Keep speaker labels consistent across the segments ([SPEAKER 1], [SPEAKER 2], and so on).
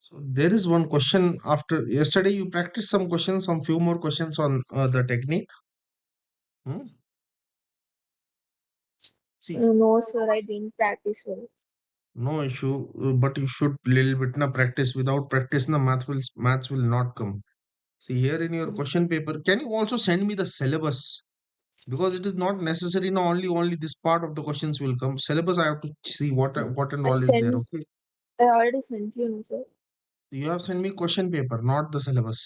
[SPEAKER 1] So there is one question after yesterday you practiced some questions, some few more questions on the technique. Hmm? See,
[SPEAKER 2] No, sir, I didn't practice well.
[SPEAKER 1] no issue, but you should little bit na practice. Without practice, na maths will not come. See here in your
[SPEAKER 2] Mm.
[SPEAKER 1] question paper, can you also send me the syllabus? Because it is not necessary. No, only this part of the questions will come. Syllabus I have to see what and
[SPEAKER 2] I
[SPEAKER 1] all is there.
[SPEAKER 2] sent,
[SPEAKER 1] Okay,
[SPEAKER 2] I already sent you, no, sir.
[SPEAKER 1] you have sent me question paper, not the syllabus.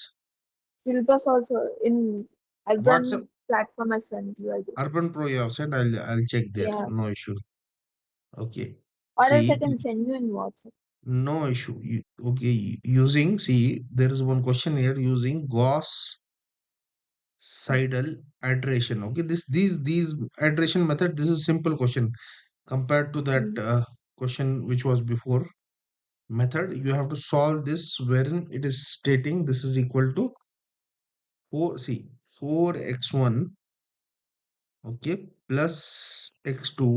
[SPEAKER 2] Syllabus also in
[SPEAKER 1] WhatsApp
[SPEAKER 2] urban platform I sent you, I guess.
[SPEAKER 1] Urban Pro you have sent. I'll check there.
[SPEAKER 2] Yeah.
[SPEAKER 1] No issue. Okay.
[SPEAKER 2] Or else I
[SPEAKER 1] See,
[SPEAKER 2] can send you in WhatsApp.
[SPEAKER 1] no issue. Okay, using, see, there is one question here using Gauss Seidel iteration. Okay, these iteration method. This is simple question compared to that
[SPEAKER 2] Mm.
[SPEAKER 1] question which was before method. You have to solve this wherein it is stating this is equal to 4. See, 4x1. Okay, plus x2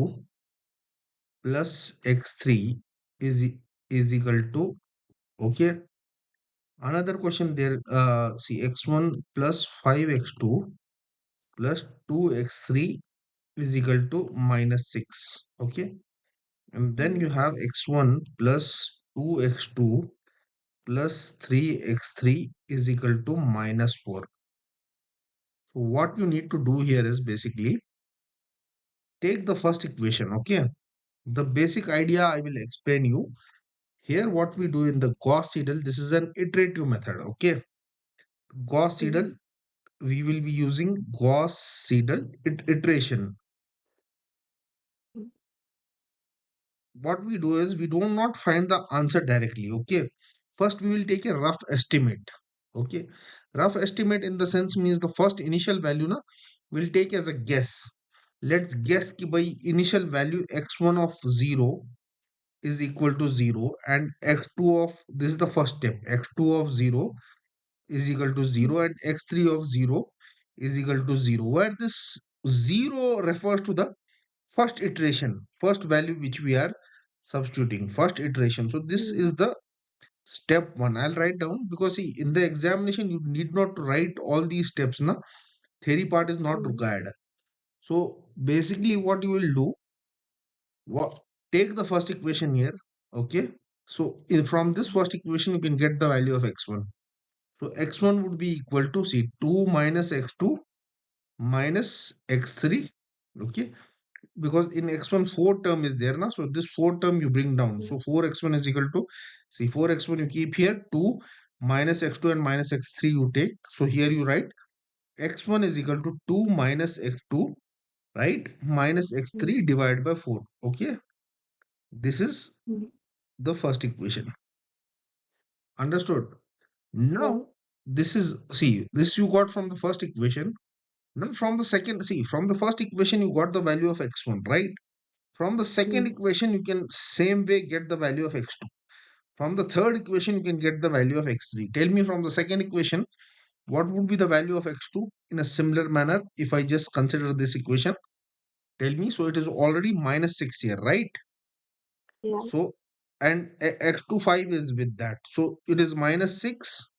[SPEAKER 1] plus x3 is equal to, okay. Another question there, see, x1 plus 5x2 plus 2x3 is equal to minus 6. Okay. And then you
[SPEAKER 2] Mm.
[SPEAKER 1] have x1 plus 2x2 plus 3x3 is equal to minus 4. So what you need to do here is basically take the first equation. Okay. The basic idea I will explain you. Here what we do in the Gauss Seidel, this is an iterative method. Okay. Gauss
[SPEAKER 2] Mm.
[SPEAKER 1] Seidel, we will be using Gauss Seidel iteration.
[SPEAKER 2] Mm.
[SPEAKER 1] What we do is we do not find the answer directly. Okay, first we will take a rough estimate. Okay, rough estimate in the sense means the first initial value na will take as a guess. Let's guess ki by initial value x1 of 0 is equal to 0 and x2 of, this is the first step, x2 of 0 is equal to
[SPEAKER 2] Mm.
[SPEAKER 1] 0 and x3 of 0 is equal to 0, where this 0 refers to the first iteration, first value which we are substituting, first iteration. So this
[SPEAKER 2] Mm.
[SPEAKER 1] is the step 1. I'll write down because see in the examination you need not write all these steps na, theory part is not
[SPEAKER 2] Mm.
[SPEAKER 1] required. So basically what you will do, what, take the first equation here. Okay, so from this first equation you can get the value of x1. So x1 would be equal to, see, 2 minus x2 minus x3. Okay, because in x1 4 term is there now, so this 4 term you bring down,
[SPEAKER 2] Mm.
[SPEAKER 1] so 4x1 is equal to, see, 4x1 you keep here, 2 minus x2 and minus x3 you take, so here you write x1 is equal to 2 minus x2, right, minus
[SPEAKER 2] Mm.
[SPEAKER 1] x3 divided by 4. Okay, this is
[SPEAKER 2] Mm.
[SPEAKER 1] the first equation. Understood?
[SPEAKER 2] Yeah.
[SPEAKER 1] Now this is, see, this you got from the first equation. Now from the second, see, from the first equation you got the value of x1, right? From the second
[SPEAKER 2] Mm.
[SPEAKER 1] equation, you can same way get the value of x2. From the third equation, you can get the value of x3. Tell me from the second equation, what would be the value of x2 in a similar manner if I just consider this equation? Tell me. So it is already minus 6 here, right?
[SPEAKER 2] Yeah.
[SPEAKER 1] So, and x2 5 is with that. So it is minus 6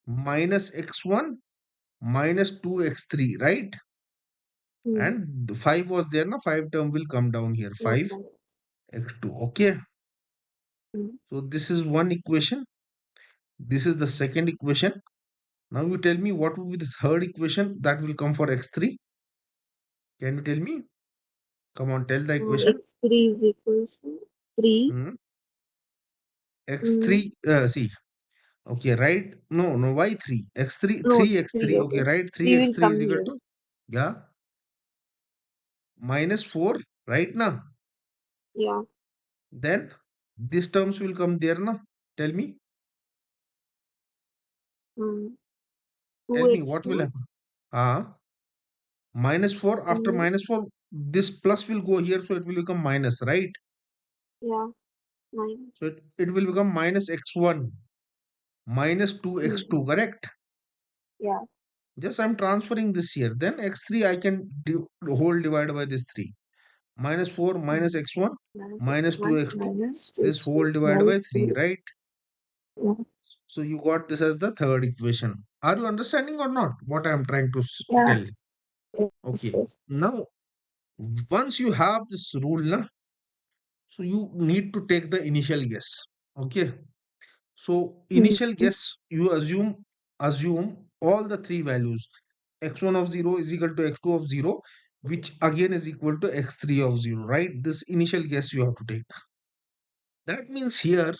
[SPEAKER 1] minus x1 minus 2x3, right?
[SPEAKER 2] Mm.
[SPEAKER 1] And the 5 was there, now 5 term will come down here,
[SPEAKER 2] Yeah.
[SPEAKER 1] 5
[SPEAKER 2] Right.
[SPEAKER 1] x2. Okay.
[SPEAKER 2] Mm.
[SPEAKER 1] So this is one equation. This is the second equation. Now you tell me what will be the third equation that will come for x3. Can you tell me? Come on, tell the equation.
[SPEAKER 2] X3 is equals to 3.
[SPEAKER 1] Hmm.
[SPEAKER 2] Mm.
[SPEAKER 1] x3, see, okay, right? No, no, why 3? x3,
[SPEAKER 2] No, 3.
[SPEAKER 1] 3x3. Okay,
[SPEAKER 2] Okay.
[SPEAKER 1] right?
[SPEAKER 2] 3 will
[SPEAKER 1] 3x3 is
[SPEAKER 2] come
[SPEAKER 1] equal
[SPEAKER 2] here.
[SPEAKER 1] to, yeah, minus 4, right now.
[SPEAKER 2] Yeah.
[SPEAKER 1] Then these terms will come there now. Tell me,
[SPEAKER 2] Mm.
[SPEAKER 1] tell me what will
[SPEAKER 2] 2x2.
[SPEAKER 1] happen. Ah, minus 4, after
[SPEAKER 2] Mm.
[SPEAKER 1] minus 4, this plus will go here, so it will become minus, right?
[SPEAKER 2] Yeah.
[SPEAKER 1] So
[SPEAKER 2] Minus.
[SPEAKER 1] it will become minus x1 minus
[SPEAKER 2] Mm.
[SPEAKER 1] 2x2, correct?
[SPEAKER 2] Yeah.
[SPEAKER 1] Just I'm transferring this here. Then x3 I can do whole divided by this 3. Minus 4 minus
[SPEAKER 2] Mm.
[SPEAKER 1] x1
[SPEAKER 2] Minus
[SPEAKER 1] minus
[SPEAKER 2] x1
[SPEAKER 1] 2x2.
[SPEAKER 2] minus
[SPEAKER 1] This
[SPEAKER 2] 2x2
[SPEAKER 1] whole divided
[SPEAKER 2] by
[SPEAKER 1] by 3,
[SPEAKER 2] 3.
[SPEAKER 1] right?
[SPEAKER 2] yeah,
[SPEAKER 1] So you got this as the third equation. Are you understanding or not what I am trying to
[SPEAKER 2] yeah,
[SPEAKER 1] tell?
[SPEAKER 2] yes,
[SPEAKER 1] Okay.
[SPEAKER 2] sir.
[SPEAKER 1] Now, once you have this rule, na, so you need to take the initial guess. Okay. So initial
[SPEAKER 2] Mm-hmm.
[SPEAKER 1] guess, you assume all the three values. X1 of 0 is equal to x2 of 0, which again is equal to x3 of 0, right? This initial guess you have to take. That means here,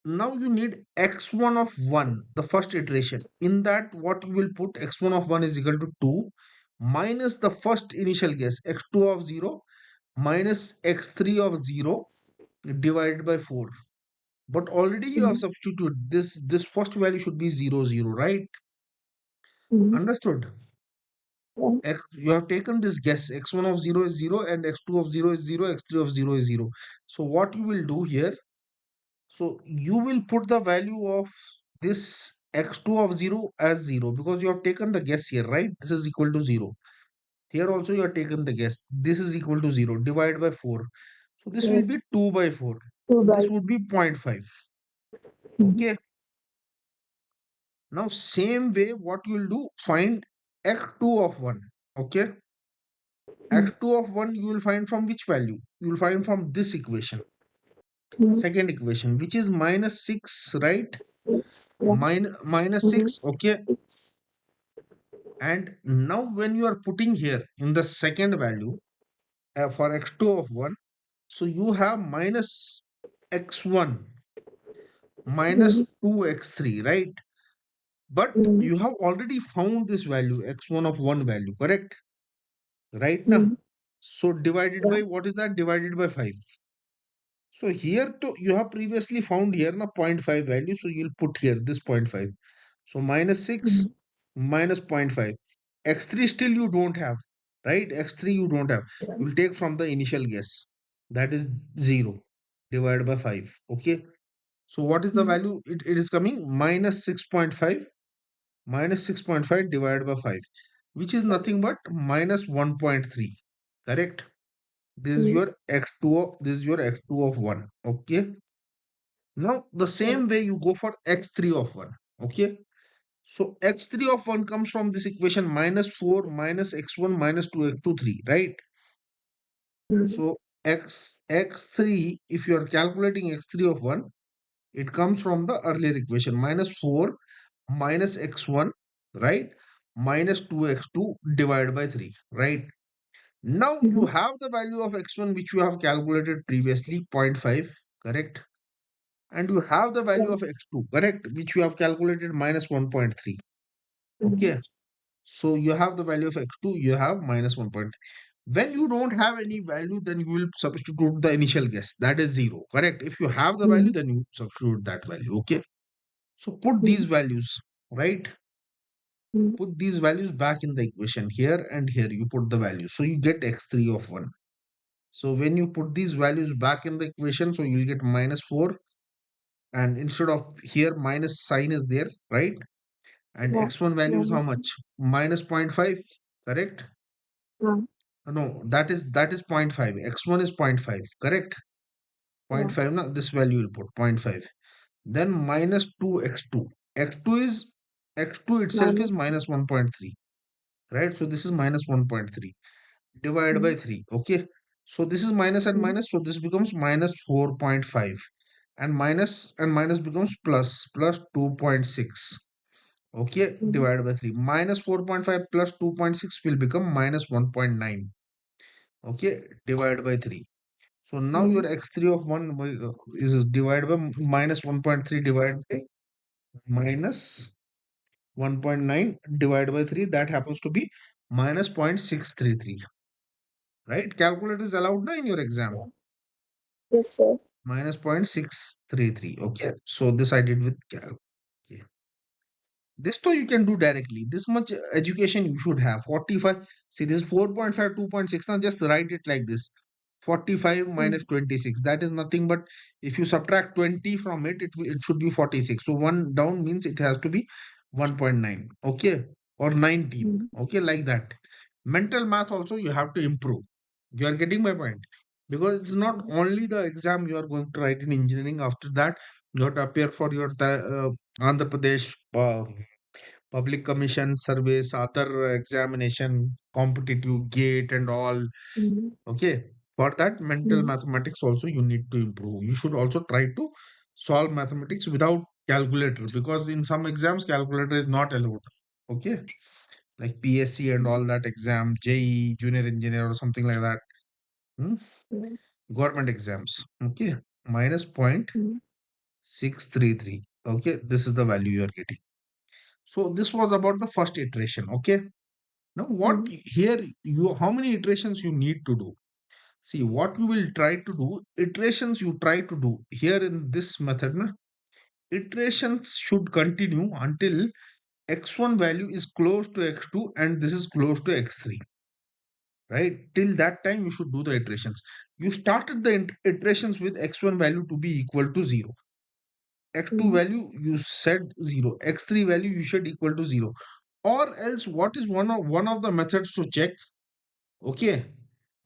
[SPEAKER 1] now you need x1 of 1, the first iteration. In that, what you will put, x1 of 1 is equal to 2 minus the first initial guess, x2 of 0 minus x3 of 0 divided by 4. But already you have
[SPEAKER 2] Mm-hmm.
[SPEAKER 1] substituted this first value should be 0 0, right?
[SPEAKER 2] Mm-hmm.
[SPEAKER 1] Understood?
[SPEAKER 2] Yeah,
[SPEAKER 1] You have taken this guess, x1 of 0 is 0 and x2 of 0 is 0, x3 of 0 is 0. So what you will do here, so you will put the value of this x2 of 0 as 0 because you have taken the guess here, right? This is equal to 0. Here also you have taken the guess. This is equal to 0. Divide by 4. So this will
[SPEAKER 2] so
[SPEAKER 1] be 2 by 4.
[SPEAKER 2] 2
[SPEAKER 1] So
[SPEAKER 2] by.
[SPEAKER 1] this would be zero point 0.5.
[SPEAKER 2] Mm-hmm.
[SPEAKER 1] Okay. Now same way what you will do, find x2 of 1. Okay. X2 of 1 you will find from which value? You will find from this equation.
[SPEAKER 2] Mm-hmm.
[SPEAKER 1] Second equation, which is minus 6, right?
[SPEAKER 2] 6, yeah.
[SPEAKER 1] Minus
[SPEAKER 2] Mm-hmm.
[SPEAKER 1] 6, okay.
[SPEAKER 2] 6.
[SPEAKER 1] And now when you are putting here in the second value for x2 of 1, so you have minus x1 minus
[SPEAKER 2] Mm-hmm.
[SPEAKER 1] 2x3, right? But
[SPEAKER 2] Mm-hmm.
[SPEAKER 1] you have already found this value, x1 of 1 value, correct? Right now.
[SPEAKER 2] Mm-hmm.
[SPEAKER 1] So divided
[SPEAKER 2] Yeah.
[SPEAKER 1] by, what is that? Divided by 5. So here to you have previously found here na zero point 0.5 value, so you'll put here this zero point 0.5. So minus 6
[SPEAKER 2] Mm-hmm.
[SPEAKER 1] minus zero point 0.5. X3 still you don't have, right? X3 you don't have.
[SPEAKER 2] Yeah.
[SPEAKER 1] You'll take from the initial guess. That is 0 divided by 5. Okay. So what is the
[SPEAKER 2] Mm-hmm.
[SPEAKER 1] value? It is coming minus 6.5 minus 6.5 divided by 5, which is nothing but minus 1.3. Correct? This is
[SPEAKER 2] Mm-hmm.
[SPEAKER 1] your x2 of this is your x2 of 1. Okay. Now the
[SPEAKER 2] Yeah.
[SPEAKER 1] same way you go for x3 of 1. Okay. So x3 of 1 comes from this equation minus 4 minus x1 minus 2 x2 3, right?
[SPEAKER 2] Mm-hmm.
[SPEAKER 1] So x3, if you are calculating x3 of 1, it comes from the earlier equation minus 4 minus x1, right? Minus 2x2 divided by 3, right? Now you
[SPEAKER 2] Mm-hmm.
[SPEAKER 1] have the value of x1 which you have calculated previously, zero point 0.5, correct? And you have the
[SPEAKER 2] Yeah.
[SPEAKER 1] value of x2, correct, which you have calculated minus 1.3.
[SPEAKER 2] Mm-hmm.
[SPEAKER 1] Okay, so you have the value of x2, you have minus 1 point. When you don't have any value, then you will substitute the initial guess, that is 0, correct? If you have the value,
[SPEAKER 2] Mm-hmm.
[SPEAKER 1] then you substitute that value. Okay, so put
[SPEAKER 2] Mm-hmm.
[SPEAKER 1] these values, right?
[SPEAKER 2] Mm-hmm.
[SPEAKER 1] Put these values back in the equation, here and here you put the value, so you get x3 of 1. So when you put these values back in the equation, so you'll get minus 4, and instead of here minus sign is there, right? And
[SPEAKER 2] Yeah.
[SPEAKER 1] x1 value is how
[SPEAKER 2] Minus.
[SPEAKER 1] much? Minus zero point 0.5, correct?
[SPEAKER 2] Yeah.
[SPEAKER 1] No, that is zero point 0.5. X1 is zero point 0.5, correct? Zero
[SPEAKER 2] Yeah.
[SPEAKER 1] point 0.5, no, this value will put zero point 0.5. Then minus 2x2. X2 itself is
[SPEAKER 2] Minus.
[SPEAKER 1] minus 1.3, right? So this is minus 1.3 divided by
[SPEAKER 2] Mm-hmm.
[SPEAKER 1] 3. Okay. So this is minus and
[SPEAKER 2] Mm-hmm.
[SPEAKER 1] minus, so this becomes minus 4.5. And minus becomes plus 2.6. Okay,
[SPEAKER 2] Mm-hmm.
[SPEAKER 1] divided by 3. Minus 4.5 plus 2.6 will become minus 1.9. Okay, divided by 3. So now
[SPEAKER 2] Mm-hmm.
[SPEAKER 1] your x3 of 1 is divided by minus 1.3 divided by minus 1.9 divided by 3. That happens to be minus 0.633. Right? Calculator is allowed now in your exam.
[SPEAKER 2] Yeah. Yes, sir.
[SPEAKER 1] Minus 0.633. Okay. So this I did with cal. Okay. This though you can do directly. This much education you should have. 45. See, this is 4.5, 2.6. Now just write it like this. 45
[SPEAKER 2] Mm-hmm.
[SPEAKER 1] minus 26. That is nothing but if you subtract 20 from it, it should be 46. So one down means it has to be 1.9. Okay. Or 19.
[SPEAKER 2] Mm-hmm.
[SPEAKER 1] Okay. Like that. Mental math also you have to improve. You are getting my point. because it's not
[SPEAKER 2] mm,
[SPEAKER 1] only the exam you are going to write in engineering. After that, you have to appear for your Andhra Pradesh public commission service, other examination, competitive gate and all.
[SPEAKER 2] mm,
[SPEAKER 1] Okay, for that mental
[SPEAKER 2] mm,
[SPEAKER 1] mathematics also you need to improve. You should also try to solve mathematics without calculator, because in some exams calculator is not allowed. Okay, like PSC and all that exam, JE junior engineer or something like that. Hmm?
[SPEAKER 2] mm,
[SPEAKER 1] Government exams. Okay, minus point
[SPEAKER 2] mm,
[SPEAKER 1] 633. Okay, this is the value you are getting. So this was about the first iteration. Okay, now what
[SPEAKER 2] mm,
[SPEAKER 1] here you, how many iterations you need to do? See, what you will try to do, iterations you try to do here in this method, na, iterations should continue until x1 value is close to x2 and this is close to x3, right? Till that time you should do the iterations. You started the iterations with x1 value to be equal to 0, x2
[SPEAKER 2] mm,
[SPEAKER 1] value you said 0, x3 value you should equal to 0, or else what is one of the methods to check? Okay,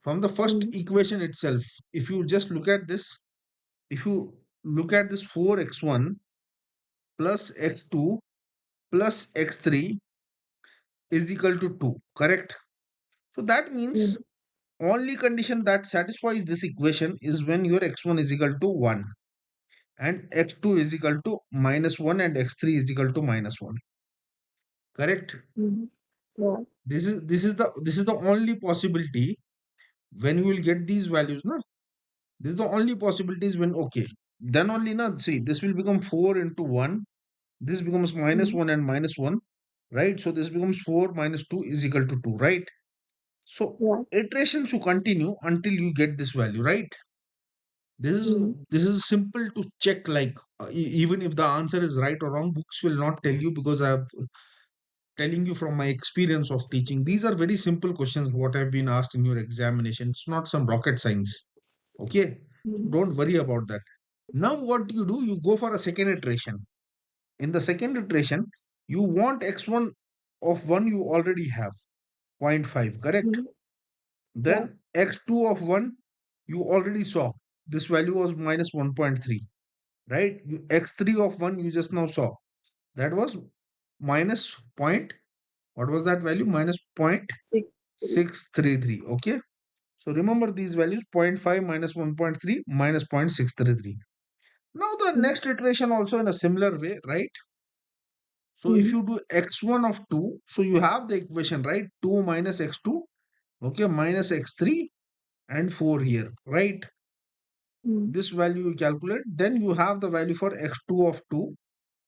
[SPEAKER 1] from the first
[SPEAKER 2] mm,
[SPEAKER 1] equation itself, if you just look at this, if you look at this 4x1 plus x2 plus x3 is equal to 2, correct? So that means
[SPEAKER 2] mm,
[SPEAKER 1] only condition that satisfies this equation is when your x1 is equal to 1 and x2 is equal to minus 1 and x3 is equal to minus 1, correct?
[SPEAKER 2] mm. Yeah.
[SPEAKER 1] This is the only possibility when you will get these values, na. This is the only possibilities when, okay, then only, na, see, this will become 4 into 1, this becomes minus
[SPEAKER 2] Mm,
[SPEAKER 1] 1 and minus 1, right? So this becomes 4 minus 2 is equal to 2, right? So
[SPEAKER 2] yeah.
[SPEAKER 1] iterations you continue until you get this value, right? This is
[SPEAKER 2] Mm,
[SPEAKER 1] this is simple to check. Like even if the answer is right or wrong, books will not tell you, because I'm telling you from my experience of teaching. These are very simple questions what have been asked in your examination. It's not some rocket science. Okay, so
[SPEAKER 2] mm,
[SPEAKER 1] don't worry about that. Now what you do, you go for a second iteration. In the second iteration, you want x1 of 1 you already have, zero point 0.5, correct?
[SPEAKER 2] mm, yeah.
[SPEAKER 1] Then x2 of 1 you already saw. This value was minus 1.3, right? X3 of 1 you just now saw. That was minus point, what was that value? Minus
[SPEAKER 2] 6, 3.
[SPEAKER 1] 0.633. Okay. So remember these values, zero point 0.5 minus 1.3 minus 0.633. Now the
[SPEAKER 2] Mm,
[SPEAKER 1] next iteration also in a similar way, right? So if
[SPEAKER 2] mm,
[SPEAKER 1] you do x1 of 2, so you have the equation, right? 2 minus x2, okay, minus x3 and 4 here, right?
[SPEAKER 2] mm,
[SPEAKER 1] This value you calculate, then you have the value for x2 of 2,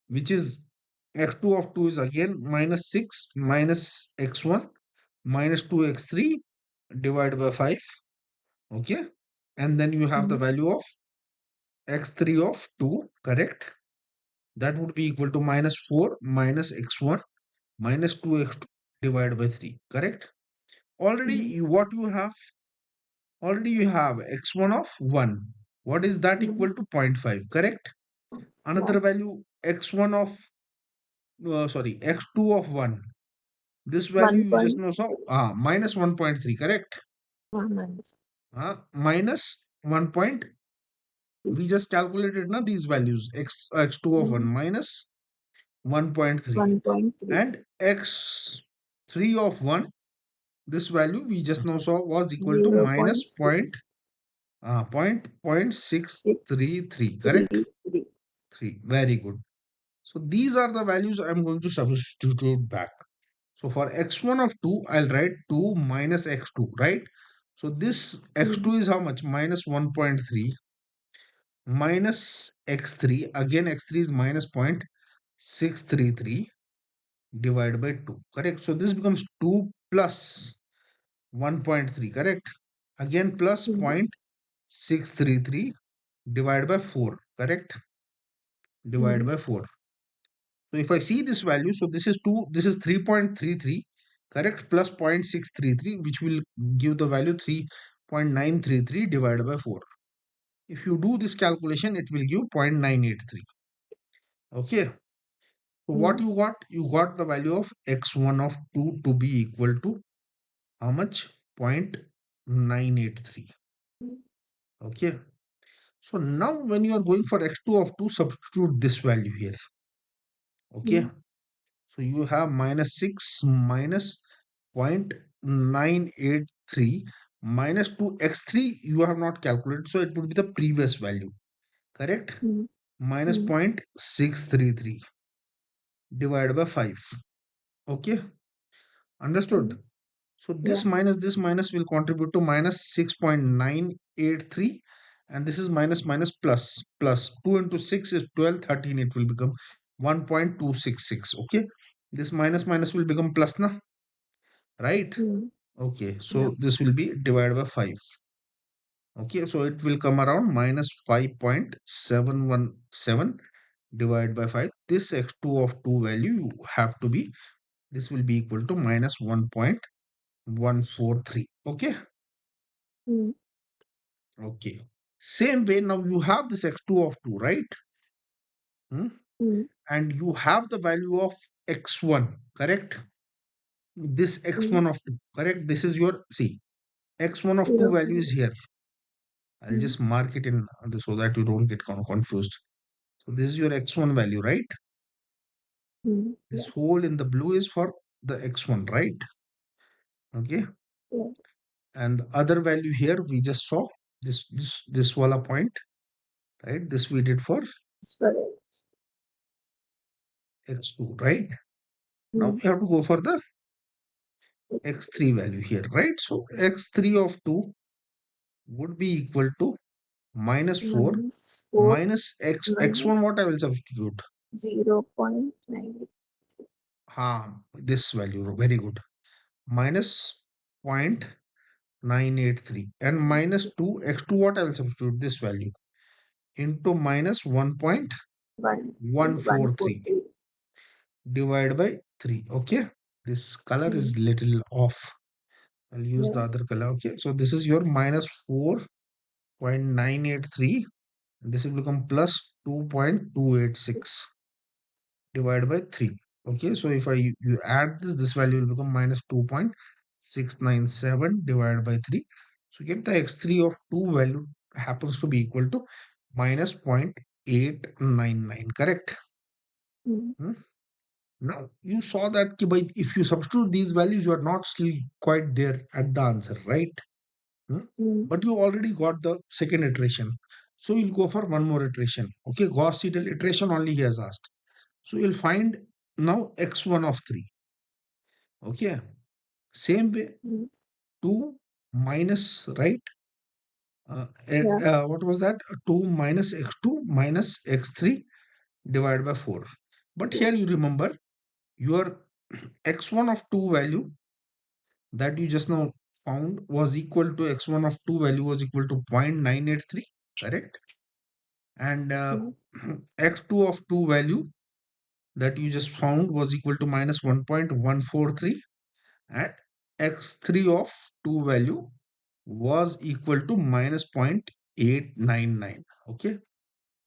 [SPEAKER 1] which is x2 of 2 is again minus 6 minus x1 minus 2x3 divided by 5, okay? And then you have the
[SPEAKER 2] mm,
[SPEAKER 1] value of x3 of 2, correct? That would be equal to minus 4 minus x1 minus 2x2 divided by 3, correct? Already
[SPEAKER 2] mm,
[SPEAKER 1] what you have, already you have x1 of 1. What is that equal
[SPEAKER 2] mm,
[SPEAKER 1] to? Zero point 0.5, correct?
[SPEAKER 2] yeah.
[SPEAKER 1] Another value x1 of, sorry, x2 of 1. This value
[SPEAKER 2] One
[SPEAKER 1] you just
[SPEAKER 2] point
[SPEAKER 1] know saw, minus 1.3, correct?
[SPEAKER 2] minus
[SPEAKER 1] Minus 1 point, we just calculated na these values, x2 of 1
[SPEAKER 2] mm,
[SPEAKER 1] minus 1.3
[SPEAKER 2] 1.3.
[SPEAKER 1] and x3 of 1, this value we just now saw was equal to
[SPEAKER 2] Zero
[SPEAKER 1] minus
[SPEAKER 2] point six
[SPEAKER 1] point
[SPEAKER 2] six
[SPEAKER 1] 633, correct?
[SPEAKER 2] three three.
[SPEAKER 1] 3, very good. So these are the values I'm going to substitute back. So for x1 of 2, I'll write 2 minus x2, right? So this x2
[SPEAKER 2] Mm,
[SPEAKER 1] is how much? Minus 1.3 minus x3. Again, x3 is minus 0.633 divided by 2, correct? So this becomes 2 plus 1.3, correct? Again, plus
[SPEAKER 2] mm,
[SPEAKER 1] 0.633 divided by 4, correct? Divided
[SPEAKER 2] mm,
[SPEAKER 1] by 4. So if I see this value, so this is 2, this is 3.33, correct? Plus 0.633, which will give the value 3.933 divided by 4. If you do this calculation, it will give 0.983. Okay. So what
[SPEAKER 2] mm,
[SPEAKER 1] you got? You got the value of x1 of 2 to be equal to how much? 0.983. Okay. So now when you are going for x2 of 2, substitute this value here. Okay.
[SPEAKER 2] mm,
[SPEAKER 1] So you have minus 6 minus 0.983 minus 2 x3 you have not calculated. So it would be the previous value. Correct?
[SPEAKER 2] mm,
[SPEAKER 1] Minus
[SPEAKER 2] mm,
[SPEAKER 1] 0.633 divided by 5. Okay. Understood?
[SPEAKER 2] mm.
[SPEAKER 1] So
[SPEAKER 2] Yeah.
[SPEAKER 1] this minus will contribute to minus 6.983, and this is minus minus plus plus 2 into 6 is 12, 13. It will become 1.266. Okay. This minus minus will become plus na, right?
[SPEAKER 2] Mm,
[SPEAKER 1] Okay.
[SPEAKER 2] yeah.
[SPEAKER 1] So this will be divided by 5. Okay. So it will come around minus 5.717 divided by 5. This x2 of 2 value you have to be, this will be equal to minus 1.143. Okay.
[SPEAKER 2] Mm,
[SPEAKER 1] Okay. Same way, now you have this x2 of 2, right? Hmm?
[SPEAKER 2] mm,
[SPEAKER 1] And you have the value of x1, correct? This
[SPEAKER 2] mm.
[SPEAKER 1] x1 of 2, correct? This is your, see, x1 of 2
[SPEAKER 2] 0
[SPEAKER 1] value is
[SPEAKER 2] point.
[SPEAKER 1] here. I'll
[SPEAKER 2] Mm,
[SPEAKER 1] just mark it in this so that you don't get confused. So this is your x1 value, right? This
[SPEAKER 2] yeah.
[SPEAKER 1] whole in the blue is for the x1, right? Okay.
[SPEAKER 2] Yeah.
[SPEAKER 1] And the other value here we just saw this wala point, right? This we did for
[SPEAKER 2] As far as.
[SPEAKER 1] x2, right? Now
[SPEAKER 2] Mm,
[SPEAKER 1] we have to go for the
[SPEAKER 2] it's
[SPEAKER 1] x3 value here, right? So x3 of 2 would be equal to minus 4
[SPEAKER 2] minus 4
[SPEAKER 1] minus x1
[SPEAKER 2] minus
[SPEAKER 1] what I will substitute.
[SPEAKER 2] 0.9.
[SPEAKER 1] This value, very good. Minus 0.983 and minus 2 x2 what I will substitute this value into minus
[SPEAKER 2] 1 and
[SPEAKER 1] 1.143
[SPEAKER 2] 143.
[SPEAKER 1] divided by 3. Okay. This color
[SPEAKER 2] Mm,
[SPEAKER 1] is little off. I'll use the
[SPEAKER 2] yeah.
[SPEAKER 1] other color. Okay. So this is your minus 4.983. This will become plus 2.286 divided by 3. Okay, so if you add this value will become minus 2.697 divided by 3. So get the x3 of 2 value happens to be equal to minus 0.899, correct?
[SPEAKER 2] Mm,
[SPEAKER 1] Hmm? Now you saw that if you substitute these values, you are not still quite there at the answer, right? Hmm?
[SPEAKER 2] mm,
[SPEAKER 1] But you already got the second iteration. So you'll go for one more iteration. Okay, Gauss Seidel iteration only he has asked. So you'll find now x1 of 3. Okay, same way
[SPEAKER 2] mm,
[SPEAKER 1] 2 minus, right?
[SPEAKER 2] yeah.
[SPEAKER 1] What was that? 2 minus x2 minus x3 divided by 4. But here
[SPEAKER 2] 4.
[SPEAKER 1] you remember your x1 of 2 value that you just now found was equal to x1 of 2 value was equal to 0.983, correct? And
[SPEAKER 2] Mm,
[SPEAKER 1] x2 of 2 value that you just found was equal to minus 1.143, and x3 of 2 value was equal to minus 0.899. Okay,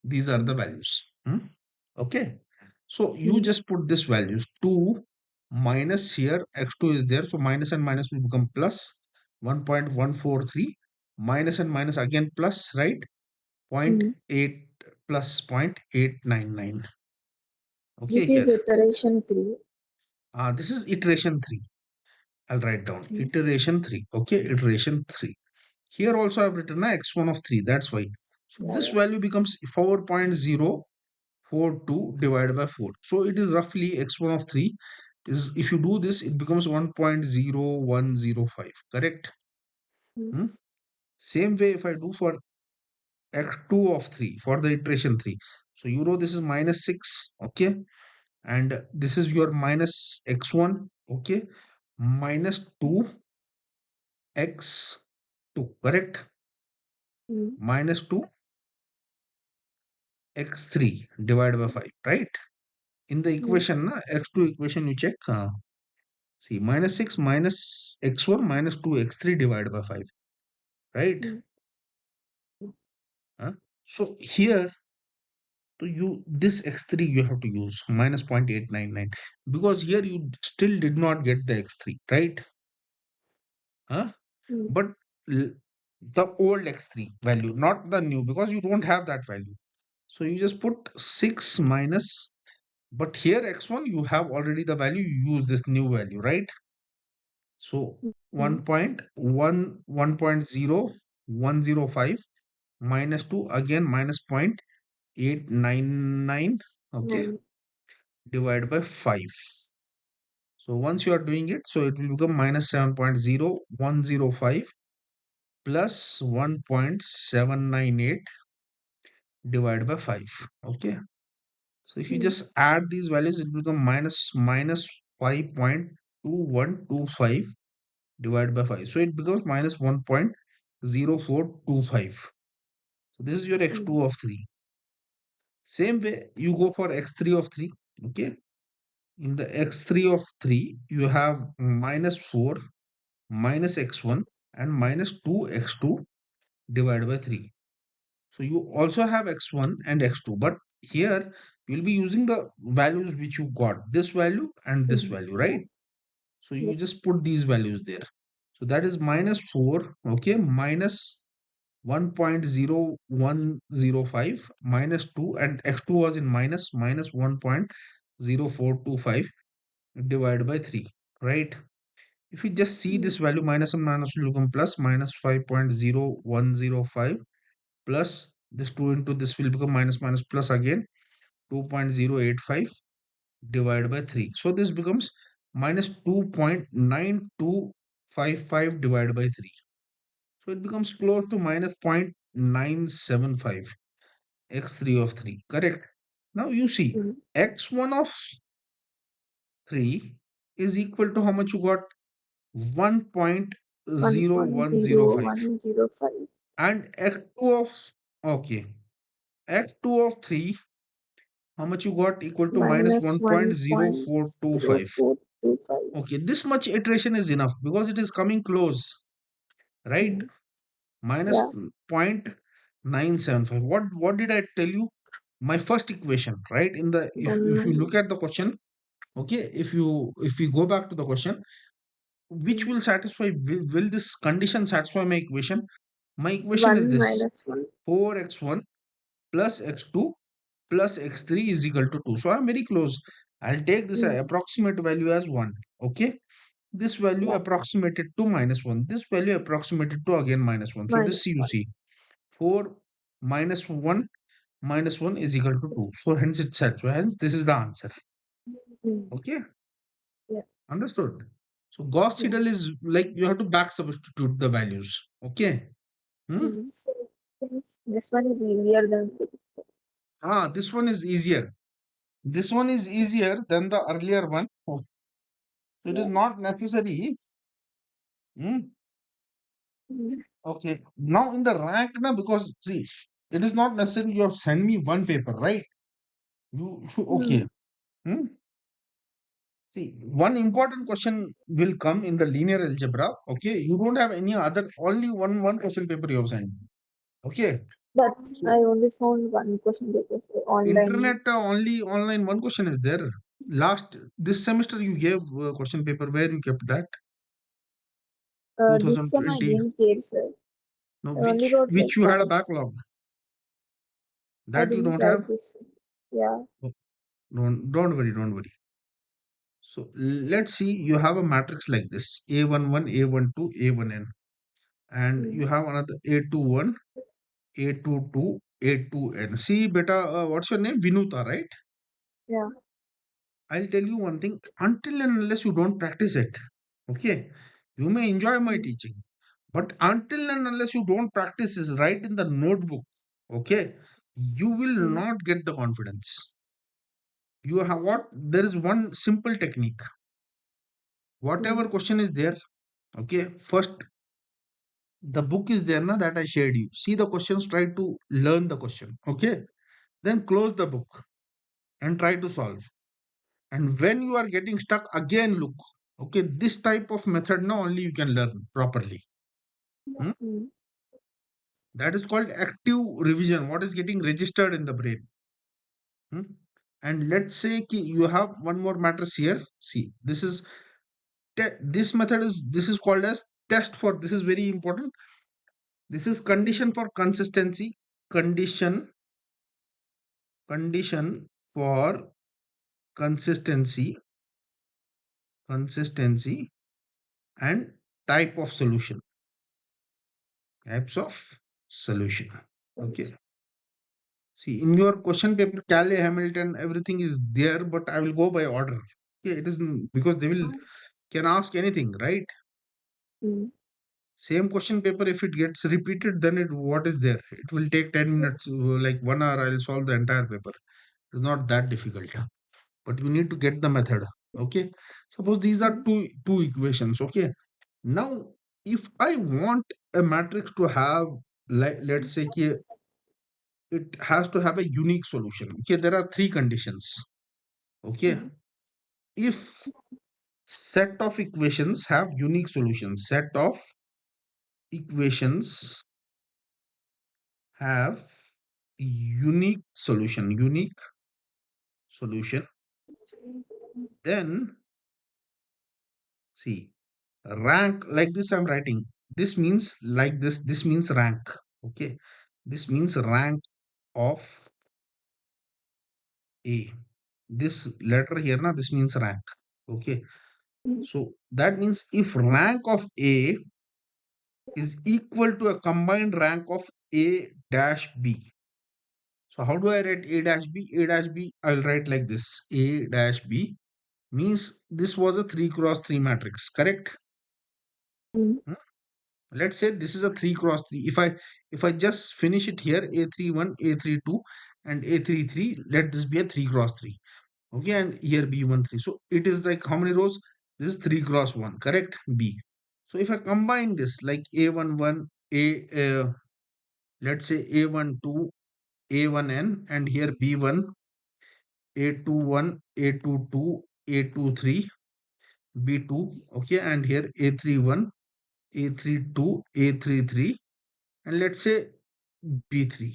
[SPEAKER 1] these are the
[SPEAKER 2] mm,
[SPEAKER 1] values. Okay, so you
[SPEAKER 2] mm,
[SPEAKER 1] just put this values 2 minus here x2 is there, so minus and minus will become plus 1.143 minus and minus again plus, right? Point
[SPEAKER 2] mm.
[SPEAKER 1] 0.8 plus 0.899. Okay,
[SPEAKER 2] This is
[SPEAKER 1] here
[SPEAKER 2] iteration 3.
[SPEAKER 1] this is iteration 3. I'll write down
[SPEAKER 2] Mm,
[SPEAKER 1] iteration 3. Okay, iteration 3. Here also I've written a x1 of 3. That's why. So
[SPEAKER 2] yeah,
[SPEAKER 1] this
[SPEAKER 2] yeah.
[SPEAKER 1] value becomes 4.042 divided by 4. So it is roughly x1 of 3 is, if you do this, it becomes 1.0105. Correct?
[SPEAKER 2] Mm,
[SPEAKER 1] Hmm? Same way if I do for x2 of 3 for the iteration 3. So you know this is minus 6. Okay. And this is your minus x1. Okay. Minus 2x2. Correct?
[SPEAKER 2] mm,
[SPEAKER 1] Minus 2 x3 divided by 5, right? In the
[SPEAKER 2] mm,
[SPEAKER 1] equation, na, x2 equation you check. See, minus 6 minus x1 minus 2 x3 divided by 5, right?
[SPEAKER 2] mm,
[SPEAKER 1] Huh? So here, to you this x3 you have to use minus 0.899 because here you still did not get the x3, right? Huh?
[SPEAKER 2] mm,
[SPEAKER 1] But l- the old x3 value, not the new, because you don't have that value. So you just put 6 minus, but here x1 you have already the value, you use this new value, right? So
[SPEAKER 2] Mm.
[SPEAKER 1] 1.1 1.0105 minus 2, again minus 0.899, okay,
[SPEAKER 2] Nine.
[SPEAKER 1] divided by 5. So once you are doing it, so it will become minus 7.0105 plus 1.798 divided by 5. Okay. So if you
[SPEAKER 2] Mm.
[SPEAKER 1] just add these values, it will become minus 5.2125 divided by 5. So it becomes minus 1.0425. So this is your
[SPEAKER 2] Mm.
[SPEAKER 1] x2 of 3. Same way you go for x3 of 3. Okay. In the x3 of 3, you have minus 4 minus x1 and minus 2x2 divided by 3. So you also have x1 and x2, but here you'll be using the values which you got, this value and this
[SPEAKER 2] Mm.
[SPEAKER 1] value,
[SPEAKER 2] Yeah.
[SPEAKER 1] right? So you
[SPEAKER 2] Yes.
[SPEAKER 1] just put these values there. So that is minus 4, okay, minus 1.0105 minus 2, and x2 was in minus 1.0425 divided by 3, right? If you just see this
[SPEAKER 2] Mm.
[SPEAKER 1] value, minus and minus will become plus, minus 5.0105 plus this 2 into this will become minus minus plus again 2.085 divided by 3. So this becomes minus 2.9255 divided by 3. So it becomes close to minus 0.975 x3 of 3. Correct. Now you see
[SPEAKER 2] Mm.
[SPEAKER 1] x1 of 3 is equal to how much you got?
[SPEAKER 2] One point zero
[SPEAKER 1] 1.0105.
[SPEAKER 2] 105
[SPEAKER 1] And x2 of, okay, x2 of 3, how much you got? Equal to minus
[SPEAKER 2] minus
[SPEAKER 1] 1.0425.
[SPEAKER 2] 1.0425.
[SPEAKER 1] Okay, this much iteration is enough because it is coming close, right?
[SPEAKER 2] Mm.
[SPEAKER 1] Minus
[SPEAKER 2] Yeah.
[SPEAKER 1] 0.975. What did I tell you? My first equation, right? In the, if you
[SPEAKER 2] Then
[SPEAKER 1] look at the question, okay, if we go back to the question, which
[SPEAKER 2] mm,
[SPEAKER 1] will satisfy, will this condition satisfy my equation? My equation is
[SPEAKER 2] 1
[SPEAKER 1] this:
[SPEAKER 2] minus 1.
[SPEAKER 1] 4x1 plus x2 plus x3 is equal to 2. So I'm very close. I'll take this
[SPEAKER 2] Mm.
[SPEAKER 1] approximate value as 1. Okay. This value
[SPEAKER 2] Yeah.
[SPEAKER 1] approximated to minus 1. This value approximated to again minus 1. So this
[SPEAKER 2] Minus
[SPEAKER 1] you
[SPEAKER 2] 1.
[SPEAKER 1] see 4 minus 1 is equal to 2. So hence it said. So hence this is the answer.
[SPEAKER 2] Mm.
[SPEAKER 1] Okay.
[SPEAKER 2] Yeah.
[SPEAKER 1] Understood. So Gauss
[SPEAKER 2] Yeah.
[SPEAKER 1] Seidel is like you have to back substitute the values. Okay. Hmm?
[SPEAKER 2] Mm. This one is easier than the.
[SPEAKER 1] This one is easier. This one is easier than the earlier one. Oh, it is
[SPEAKER 2] Yeah.
[SPEAKER 1] not necessary. Hmm?
[SPEAKER 2] Mm.
[SPEAKER 1] Okay. Now in the rank, na, because see, it is not necessary you have sent me one paper, right? You should, okay.
[SPEAKER 2] Mm.
[SPEAKER 1] Hmm? See, one important question will come in the linear algebra. Okay. You don't have any other, only one question paper you have sent. Okay.
[SPEAKER 2] But I
[SPEAKER 1] So
[SPEAKER 2] only found one question paper so online.
[SPEAKER 1] internet only online one question is there. Last this semester you gave question paper where you kept that
[SPEAKER 2] This sem I
[SPEAKER 1] 2020.
[SPEAKER 2] didn't care, sir.
[SPEAKER 1] Now
[SPEAKER 2] I only wrote like
[SPEAKER 1] which you had a
[SPEAKER 2] once.
[SPEAKER 1] backlog
[SPEAKER 2] I
[SPEAKER 1] that you
[SPEAKER 2] didn't
[SPEAKER 1] don't have.
[SPEAKER 2] write this sem. Yeah.
[SPEAKER 1] Oh, don't worry, don't worry. So let's see, you have a matrix like this: A11, A12, A1n, and
[SPEAKER 2] Mm.
[SPEAKER 1] you have another A21, A22, A2n. See, beta, what's your name? Vinuta, right?
[SPEAKER 2] Yeah.
[SPEAKER 1] I'll tell you one thing: until and unless you don't practice it, okay, you may enjoy my
[SPEAKER 2] Mm.
[SPEAKER 1] teaching, but until and unless you don't practice is right in the notebook, okay, you will
[SPEAKER 2] Mm.
[SPEAKER 1] not get the confidence. You have what? There is one simple technique.
[SPEAKER 2] Mm.
[SPEAKER 1] Whatever question is there, okay, first the book is there na, that I shared you. See the questions, try to learn the question, okay? Then close the book and try to solve. And when you are getting stuck, again look. Okay, this type of method now only you can learn properly. Hmm?
[SPEAKER 2] Mm.
[SPEAKER 1] That is called active revision. What is getting registered in the brain? Hmm? And let's say you have one more matrix here. See, this method is, this is called as test for. This is very important. This is condition for consistency, condition, condition for consistency, consistency and type of solution, types of solution. Okay. See, in your question paper, Calais, Hamilton, everything is there, but I will go by order. Okay, it is because they will can ask anything, right?
[SPEAKER 2] Mm.
[SPEAKER 1] Same question paper, if it gets repeated, then it what is there? It will take 10 minutes, like 1 hour, I'll solve the entire paper. It's not that difficult. But you need to get the method. Okay. Suppose these are
[SPEAKER 2] Mm.
[SPEAKER 1] two equations. Okay. Now, if I want a matrix to have, like, let's say, it has to have a unique solution. Okay, there are three conditions. Okay,
[SPEAKER 2] Mm.
[SPEAKER 1] if set of equations have unique solutions, set of equations have unique solution, then see, rank, like this I'm writing, this means like this means rank. Okay, this means rank of A. This letter here now, this means rank. Okay,
[SPEAKER 2] Mm.
[SPEAKER 1] so that means if rank of A is equal to a combined rank of A dash B. So how do I write A dash B? A dash B, I'll write like this. A dash B means this was a 3 cross 3 matrix, correct?
[SPEAKER 2] Mm.
[SPEAKER 1] Hmm? Let's say this is a 3 cross 3. If I just finish it here, A31, A32 and A33, let this be a 3 cross 3. Okay, and here B13. So it is like how many rows? This is 3 cross 1, correct? B. So if I combine this like A11, let's say A12, A1N, and here B1, A21, A22, A23, B2, okay, and here A31, A32, A33, and let's say B3.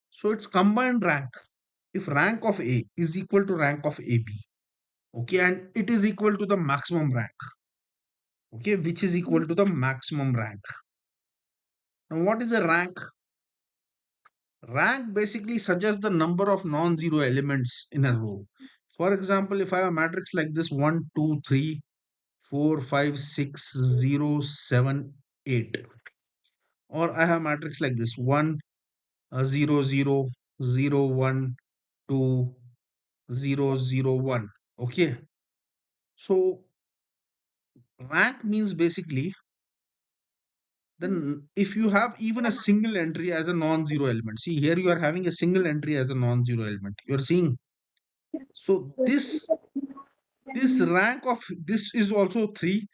[SPEAKER 1] So it's combined rank. If rank of A is equal to rank of AB, okay, and it is equal to the maximum rank, okay, which is equal to the maximum rank. Now, what is a rank? Rank basically suggests the number of non-zero elements in a row. For example, if I have a matrix like this 1, 2, 3, 4, 5, 6, 0, 7, 8, or I have a matrix like this 1, 0, 0, 0, 1, 2, 0, 0, 1. Okay. So rank means basically then if you have even a single entry as a non-zero element. See here you are having a single entry as a non-zero element. You are seeing. So this rank of this is also 3,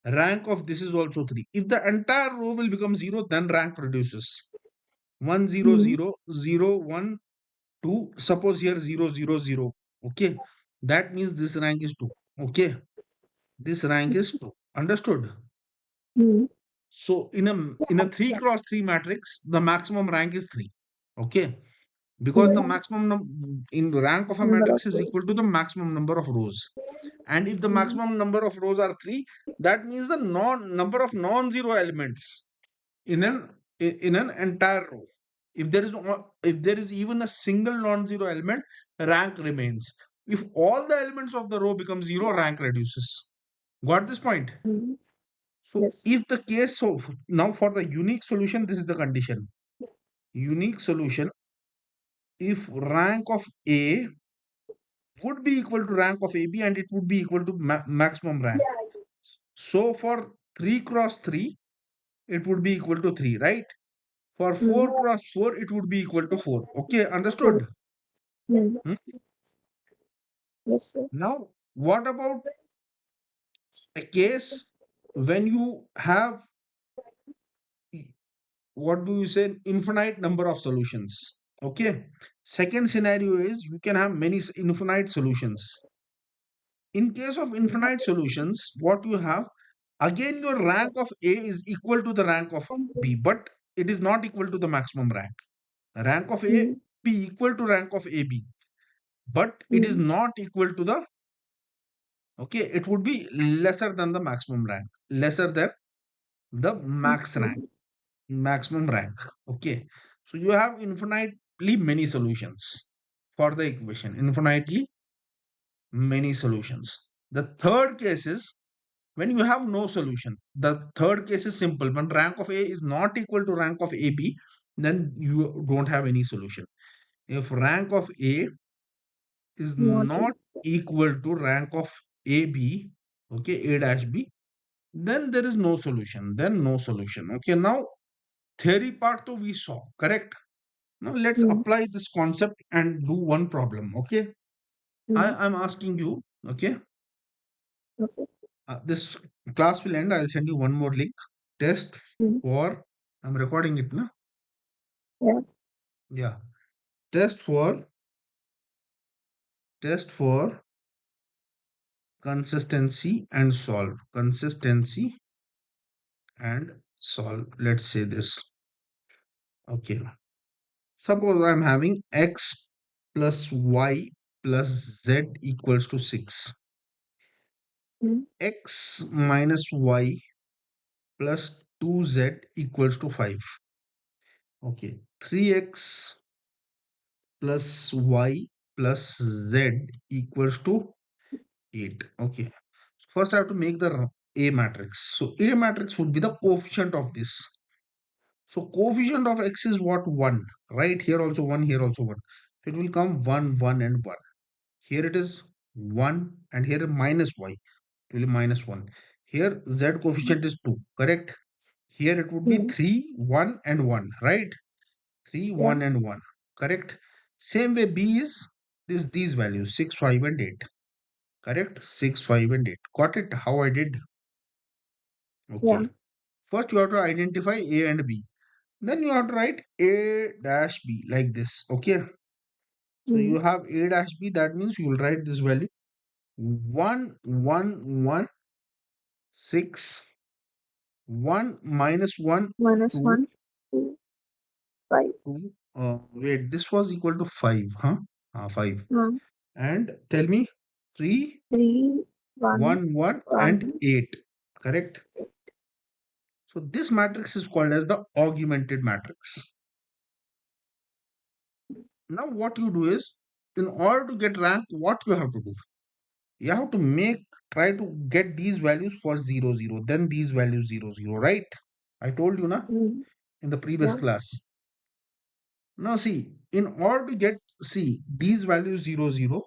[SPEAKER 1] rank of this is also 3. If the entire row will become 0, then rank reduces. 1 0
[SPEAKER 2] Mm.
[SPEAKER 1] 0 0 1 2. Suppose here 0 0 0. Okay, that means this rank is 2. Okay, this rank is 2. Understood?
[SPEAKER 2] Mm.
[SPEAKER 1] So in a 3 cross 3 matrix, the maximum rank is 3. Okay, because the
[SPEAKER 2] Mm.
[SPEAKER 1] maximum in rank of a
[SPEAKER 2] Number of
[SPEAKER 1] matrix is equal
[SPEAKER 2] rows.
[SPEAKER 1] to the maximum number of rows. And if the
[SPEAKER 2] Mm.
[SPEAKER 1] maximum number of rows are 3, that means the number of non-zero elements in an entire row. If there is even a single non-zero element, rank remains. If all the elements of the row become 0, rank reduces. Got this point?
[SPEAKER 2] Mm.
[SPEAKER 1] So
[SPEAKER 2] Yes.
[SPEAKER 1] if the case, so now for the unique solution, this is the condition. Unique solution, if rank of A would be equal to rank of AB and it would be equal to maximum rank. So for 3 cross 3, it would be equal to 3, right? For
[SPEAKER 2] Mm.
[SPEAKER 1] 4 cross 4, it would be equal to 4. Okay,
[SPEAKER 2] Four.
[SPEAKER 1] understood?
[SPEAKER 2] Mm.
[SPEAKER 1] Hmm?
[SPEAKER 2] Yes, sir.
[SPEAKER 1] Now, what about a case when you have, what do you say, infinite number of solutions? Okay. Second scenario is you can have many infinite solutions. In case of infinite solutions, what you have, again your rank of A is equal to the rank of B, but it is not equal to the maximum rank. Rank of A
[SPEAKER 2] Mm.
[SPEAKER 1] be equal to rank of AB, but it is
[SPEAKER 2] Mm.
[SPEAKER 1] not equal to the, okay, it would be lesser than the maximum rank, lesser than the max rank.
[SPEAKER 2] Mm.
[SPEAKER 1] maximum rank. Okay. So you have infinitely many solutions for the equation. Infinitely many solutions. The third case is when you have no solution. The third case is simple. When rank of A is not equal to rank of AB, then you don't have any solution. If rank of A is
[SPEAKER 2] Not
[SPEAKER 1] not
[SPEAKER 2] in.
[SPEAKER 1] equal to rank of AB, okay, A dash B, then there is no solution. Then no solution. Okay, now theory part to we saw, correct? Now let's
[SPEAKER 2] Hmm.
[SPEAKER 1] apply this concept and do one problem. Okay,
[SPEAKER 2] Hmm.
[SPEAKER 1] I'm asking you. Okay,
[SPEAKER 2] Okay.
[SPEAKER 1] this class will end. I'll send you one more link. Test
[SPEAKER 2] Hmm.
[SPEAKER 1] for. I'm recording it now.
[SPEAKER 2] Yeah.
[SPEAKER 1] Yeah, test for test for consistency and solve. Consistency and solve. Let's say this. Okay. Suppose I'm having x plus y plus z equals to 6.
[SPEAKER 2] Hmm.
[SPEAKER 1] X minus y plus 2z equals to 5. Okay. 3x plus y plus z equals to 8. Okay. First, I have to make the A matrix. So, A matrix would be the coefficient of this. So, coefficient of x is what? 1. Right? Here also 1, here also 1. So, it will come 1, 1, and 1. Here it is 1, and here minus y. It will be minus 1. Here z coefficient is 2. Correct? Here it would be
[SPEAKER 2] Hmm.
[SPEAKER 1] 3, 1, and 1. Right? 3,
[SPEAKER 2] Yeah.
[SPEAKER 1] 1, and 1. Correct? Same way B is these values 6, 5, and 8. Correct? 6, 5, and 8. Got it? How I did?
[SPEAKER 2] Yeah.
[SPEAKER 1] Okay. First, you have to identify A and B. Then you have to write A dash B like this. Okay. So
[SPEAKER 2] Hmm.
[SPEAKER 1] you have A dash B. That means you will write this value 1, 1, 1, 6, 1 minus 1,
[SPEAKER 2] Minus
[SPEAKER 1] 2,
[SPEAKER 2] one, 2, 5.
[SPEAKER 1] 2. Wait, this was equal to 5, huh? 5.
[SPEAKER 2] Hmm.
[SPEAKER 1] And tell me 3,
[SPEAKER 2] 3, 1,
[SPEAKER 1] 1, 1, and
[SPEAKER 2] 1.
[SPEAKER 1] 8. Correct? So this matrix is called as the augmented matrix. Now what you do is, in order to get rank, what you have to do? You have to try to get these values for 0, 0, then these values 0, 0, right? I told you na
[SPEAKER 2] Hmm.
[SPEAKER 1] in the previous
[SPEAKER 2] Yeah.
[SPEAKER 1] class. Now see, in order to get, see, these values 0, 0,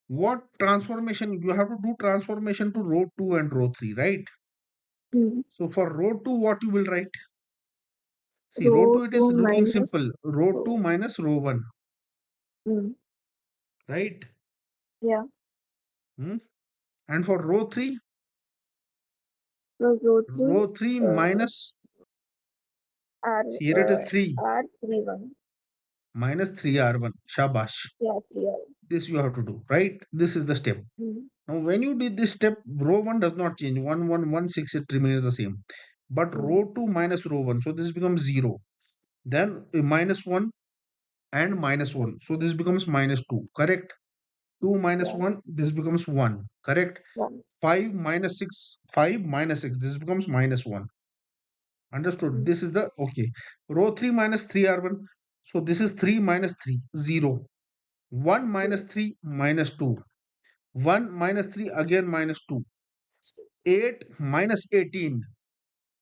[SPEAKER 1] what transformation? You have to do transformation to row 2 and row 3, right?
[SPEAKER 2] Hmm.
[SPEAKER 1] So for row 2, what you will write? See, row
[SPEAKER 2] Row
[SPEAKER 1] 2, it
[SPEAKER 2] 2
[SPEAKER 1] is looking
[SPEAKER 2] minus
[SPEAKER 1] simple. Row 2
[SPEAKER 2] row.
[SPEAKER 1] minus row 1,
[SPEAKER 2] Hmm.
[SPEAKER 1] right?
[SPEAKER 2] Yeah.
[SPEAKER 1] Hmm? And for row 3,
[SPEAKER 2] So row 3,
[SPEAKER 1] row 3
[SPEAKER 2] uh,
[SPEAKER 1] minus,
[SPEAKER 2] R,
[SPEAKER 1] here it is 3,
[SPEAKER 2] R31.
[SPEAKER 1] minus 3r1. Shabash.
[SPEAKER 2] Yeah, 3R.
[SPEAKER 1] This you have to do, right? This is the step.
[SPEAKER 2] Hmm.
[SPEAKER 1] Now, when you did this step, row 1 does not change. 1, 1, 1, 6, it remains the same. But
[SPEAKER 2] Hmm.
[SPEAKER 1] row 2 minus row 1, so this becomes 0. Then minus 1 and minus 1. So this becomes minus 2, correct? 2 minus
[SPEAKER 2] Yeah.
[SPEAKER 1] 1, this becomes 1, correct?
[SPEAKER 2] 1.
[SPEAKER 1] 5 minus 6, 5 minus 6, this becomes minus 1. Understood?
[SPEAKER 2] Hmm.
[SPEAKER 1] This is the, okay. Row 3 minus 3r1. So this is 3 minus 3, 0. 1 minus
[SPEAKER 2] 0.
[SPEAKER 1] 3 minus 2. 1 minus 3 again minus 2. 8 minus 18.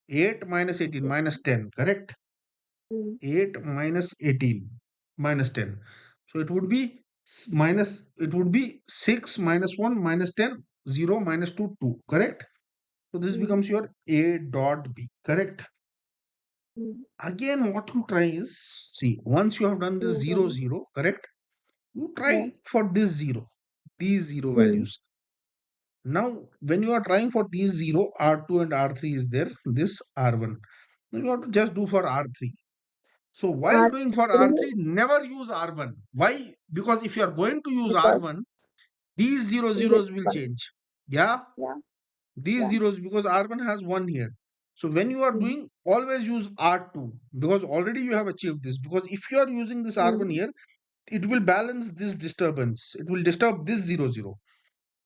[SPEAKER 1] 8 minus 18 minus 10. Correct?
[SPEAKER 2] Hmm.
[SPEAKER 1] 8 minus 18 minus 10. So it would be it would be 6 minus 1 minus 10, 0 minus 2, 2. Correct? So this
[SPEAKER 2] Hmm.
[SPEAKER 1] becomes your A dot B. Correct?
[SPEAKER 2] Hmm.
[SPEAKER 1] Again, what you try is, see, once you have done this
[SPEAKER 2] Yeah.
[SPEAKER 1] 0, 0, correct? You
[SPEAKER 2] Yeah.
[SPEAKER 1] try for this 0, these 0
[SPEAKER 2] Hmm.
[SPEAKER 1] values. Now, when you are trying for these 0, R2 and R3 is there, this R1. Now you have to just do for R3. So while doing for
[SPEAKER 2] R3
[SPEAKER 1] R3, never use R1. Why? Because if you are going to use
[SPEAKER 2] because
[SPEAKER 1] R1, these 0
[SPEAKER 2] we get
[SPEAKER 1] zeros will
[SPEAKER 2] 1.
[SPEAKER 1] change. Yeah,
[SPEAKER 2] Yeah.
[SPEAKER 1] these
[SPEAKER 2] Yeah.
[SPEAKER 1] zeros, because R1 has 1 here. So when you are
[SPEAKER 2] Hmm.
[SPEAKER 1] doing, always use R2 because already you have achieved this. Because if you are using this R1
[SPEAKER 2] Hmm.
[SPEAKER 1] here, it will balance this disturbance. It will disturb this 0, 0.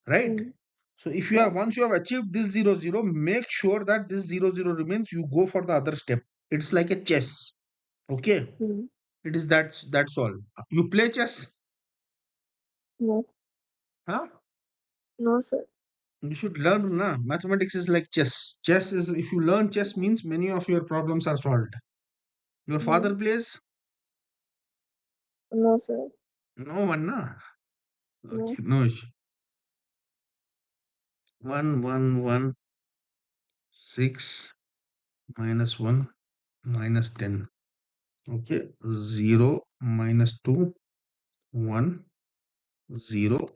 [SPEAKER 1] Right?
[SPEAKER 2] Hmm.
[SPEAKER 1] So if you
[SPEAKER 2] Yeah.
[SPEAKER 1] have, once you have achieved this 0, 0, make sure that this 0, 0 remains. You go for the other step. It's like a chess. Okay.
[SPEAKER 2] mm.
[SPEAKER 1] It is that's all. You play chess?
[SPEAKER 2] No,
[SPEAKER 1] Huh?
[SPEAKER 2] no, sir.
[SPEAKER 1] You should learn, na. Mathematics is like chess. Chess is, if you learn chess, means many of your problems are solved. Your
[SPEAKER 2] Mm.
[SPEAKER 1] father plays?
[SPEAKER 2] No, sir.
[SPEAKER 1] No one, na.
[SPEAKER 2] No.
[SPEAKER 1] Okay, no issue. 1 1 1 6 -1 -10. Okay, 0 -2 1 0